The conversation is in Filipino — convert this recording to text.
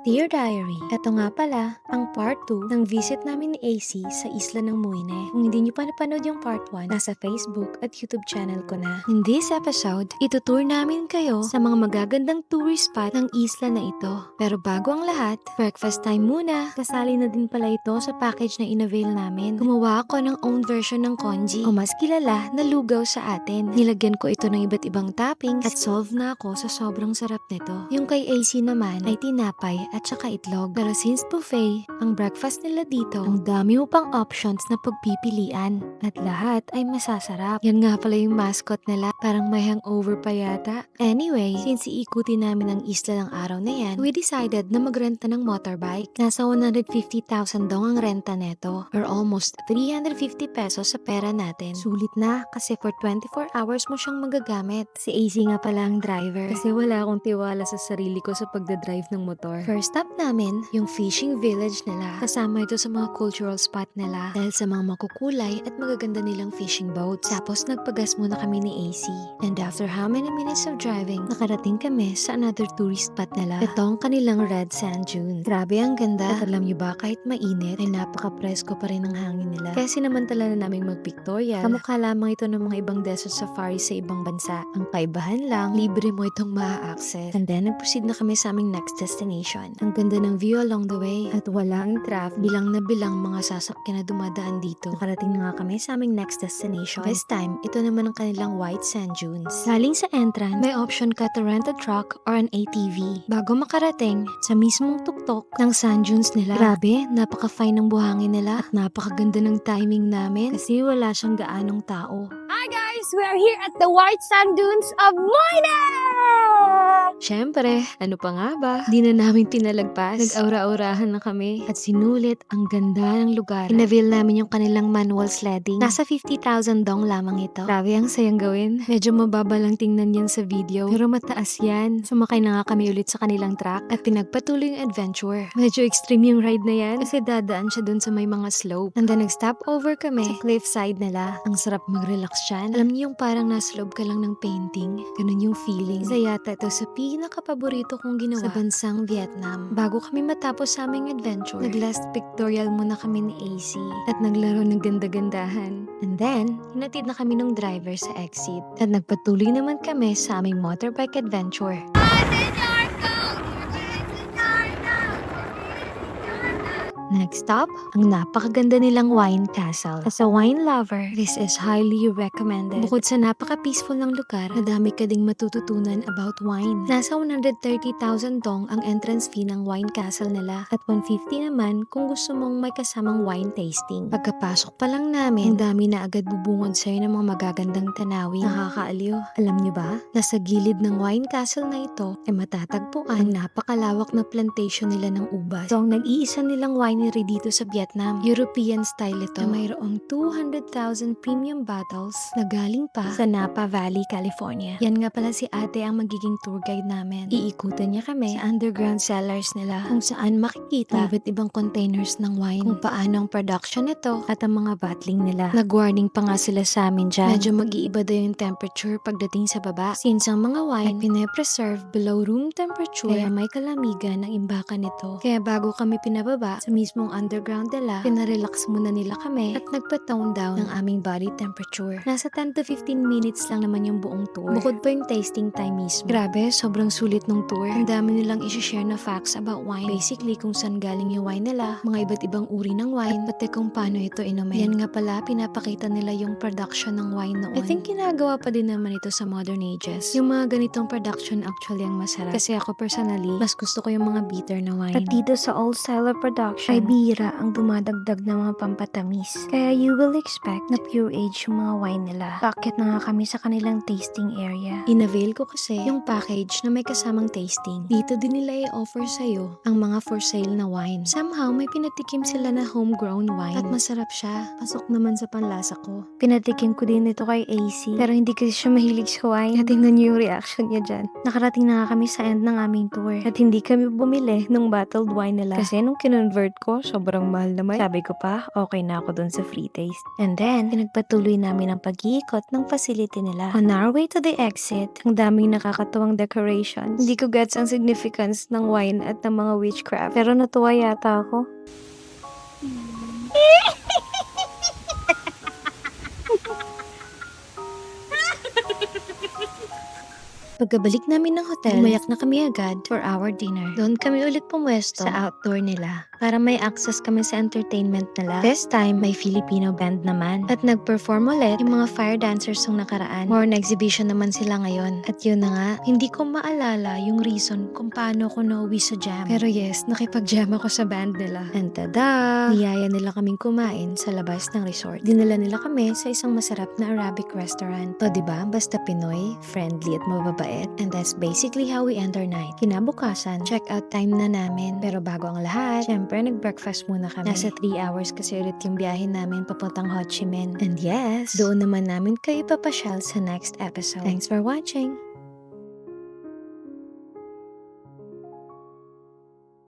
Dear Diary, eto nga pala ang part 2 ng visit namin ni AC sa Isla ng Muine. Kung hindi niyo pa napanood yung part 1, nasa Facebook at YouTube channel ko na. In this episode, itutour namin kayo sa mga magagandang tourist spot ng isla na ito. Pero bago ang lahat, breakfast time muna. Kasali na din pala ito sa package na inavail namin. Gumawa ako ng own version ng congee o mas kilala na lugaw sa atin. Nilagyan ko ito ng iba't ibang toppings at solve na ako sa sobrang sarap nito. Yung kay AC naman ay tinapay at saka itlog. Pero since buffet, ang breakfast nila dito, ang dami mo pang options na pagpipilian. At lahat ay masasarap. Yan nga pala yung mascot nila. Parang may hangover pa yata. Anyway, since iikutin namin ang isla ng araw na yan, we decided na magrenta ng motorbike. Nasa 150,000 daw ang renta neto, or almost 350 pesos sa pera natin. Sulit na kasi for 24 hours mo siyang magagamit. Si AC nga pala ang driver kasi wala akong tiwala sa sarili ko sa pagdadrive ng motor. First stop namin, yung fishing village nila. Kasama ito sa mga cultural spot nila dahil sa mga makukulay at magaganda nilang fishing boats. Tapos nagpagas muna kami ni AC. And after how many minutes of driving, nakarating kami sa another tourist spot nila. Ito ang kanilang red sand dunes. Grabe ang ganda. At alam nyo ba, kahit mainit, ay napaka-presko pa rin ang hangin nila. Kaya sinamantala na namin mag-pictorial. Kamukha lamang ito ng mga ibang desert safari sa ibang bansa. Ang kaibahan lang, libre mo itong ma-access. And then, nag-proceed na kami sa aming next destination. Ang ganda ng view along the way at walang traffic. Bilang na bilang mga sasakyan na dumadaan dito. Nakarating na nga kami sa aming next destination. This time, ito naman ang kanilang white sand dunes. Galing sa entrance, may option ka to rent a truck or an ATV. Bago makarating sa mismong tuktok ng sand dunes nila. Grabe, napaka-fine ng buhangin nila at napakaganda ng timing namin kasi wala siyang gaanong tao. Hi guys! We are here at the white sand dunes of Moina! Siyempre, ano pa nga ba? Di na namin pinalagpas. Nag-aura-aurahan na kami at sinulit ang ganda ng lugar. Inavail namin yung kanilang manual sledding. Nasa 50,000 dong lamang ito. Grabe ang sayang gawin. Medyo mababa lang tingnan yan sa video. Pero mataas yan. Sumakay na nga kami ulit sa kanilang truck at pinagpatuloy yung adventure. Medyo extreme yung ride na yan kasi dadaan siya dun sa may mga slope. And then nag-stop over kami sa cliffside nila. Ang sarap mag-relax dyan. Alam niyo yung parang nasa loob ka lang ng painting. Ganun yung feeling. Isa yata ito sa pinaka-paborito kong ginawa sa bansang Vietnam. Bago kami matapos sa aming adventure, nag-last pictorial muna kami ni AC at naglaro ng ganda-gandahan. And then, hinatid na kami ng driver sa exit at nagpatuloy naman kami sa aming motorbike adventure. Next stop, ang napakaganda nilang wine castle. As a wine lover, this is highly recommended. Bukod sa napaka-peaceful ng lugar, madami ka ding matututunan about wine. Nasa 130,000 dong ang entrance fee ng wine castle nila at 150 naman kung gusto mong may kasamang wine tasting. Pagkapasok pa lang namin, ang dami na agad bubungod sa'yo ng mga magagandang tanawin. Nakakaaliw. Alam nyo ba, nasa gilid ng wine castle na ito ay matatagpuan ang napakalawak na plantation nila ng ubas. So, ang nag-iisa nilang winery dito sa Vietnam. European style ito na mayroong 200,000 premium bottles na galing pa sa Napa Valley, California. Yan nga pala si ate ang magiging tour guide namin. Iikutan niya kami sa underground cellars nila kung saan makikita iba't ibang containers ng wine, kung paano ang production nito at ang mga bottling nila. Nag-warning pa nga sila sa amin dyan. Medyo mag-iiba daw yung temperature pagdating sa baba since ang mga wine ay pinapreserve below room temperature kaya may kalamigan ang imbakan nito. Kaya bago kami pinababa sa mismong underground nila, pinarelax muna nila kami at nagpa-tone down ng aming body temperature. Nasa 10 to 15 minutes lang naman yung buong tour. Bukod pa yung tasting time mismo. Grabe, sobrang sulit ng tour. Ang dami nilang isi-share na facts about wine. Basically, kung saan galing yung wine nila, mga iba't ibang uri ng wine, at pati kung paano ito inumin. Yan nga pala, pinapakita nila yung production ng wine noon. I think ginagawa pa din naman ito sa modern ages. Yung mga ganitong production actually ang masarap. Kasi ako personally, mas gusto ko yung mga bitter na wine. At dito sa Old Styler Production, ay bihira ang dumadagdag na mga pampatamis. Kaya you will expect na pure age yung mga wine nila. Bakit na nga kami sa kanilang tasting area. Inavail ko kasi yung package na may kasamang tasting. Dito din nila i-offer sa'yo ang mga for sale na wine. Somehow, may pinatikim sila na homegrown wine. At masarap siya. Pasok naman sa panlasa ko. Pinatikim ko din ito kay AC. Pero hindi kasi siya mahilig sa wine. At tingnan niyo yung reaction niya dyan. Nakarating na nga kami sa end ng aming tour. At hindi kami bumili ng bottled wine nila. Kasi nung kinonvert ko ko, sobrang mahal naman. Sabi ko pa, okay na ako dun sa free taste. And then, pinagpatuloy namin ang pag-iikot ng facility nila. On our way to the exit, ang daming nakakatuwang decorations. Hindi ko gets ang significance ng wine at ng mga witchcraft. Pero natuwa yata ako. Pagkabalik namin ng hotel, umayak na kami agad for our dinner. Doon kami ulit pumwesto sa outdoor nila para may access kami sa entertainment nila. This time, may Filipino band naman. At nag-perform ulit yung mga fire dancers ng nakaraan. More on exhibition naman sila ngayon. At yun na nga, hindi ko maalala yung reason kung paano ako nauwi sa jam. Pero yes, nakipag-jam ako sa band nila. And tada! Niyaya nila kaming kumain sa labas ng resort. Dinala nila kami sa isang masarap na Arabic restaurant. O diba, basta Pinoy, friendly at mababait. And that's basically how we end our night. Kinabukasan, check-out time na namin. Pero bago ang lahat, syempre nag-breakfast muna kami. Nasa 3 hours kasi ulit yung biyahe namin papuntang Ho Chi Minh. And yes, doon naman namin kayo papasyal sa next episode. Thanks for watching!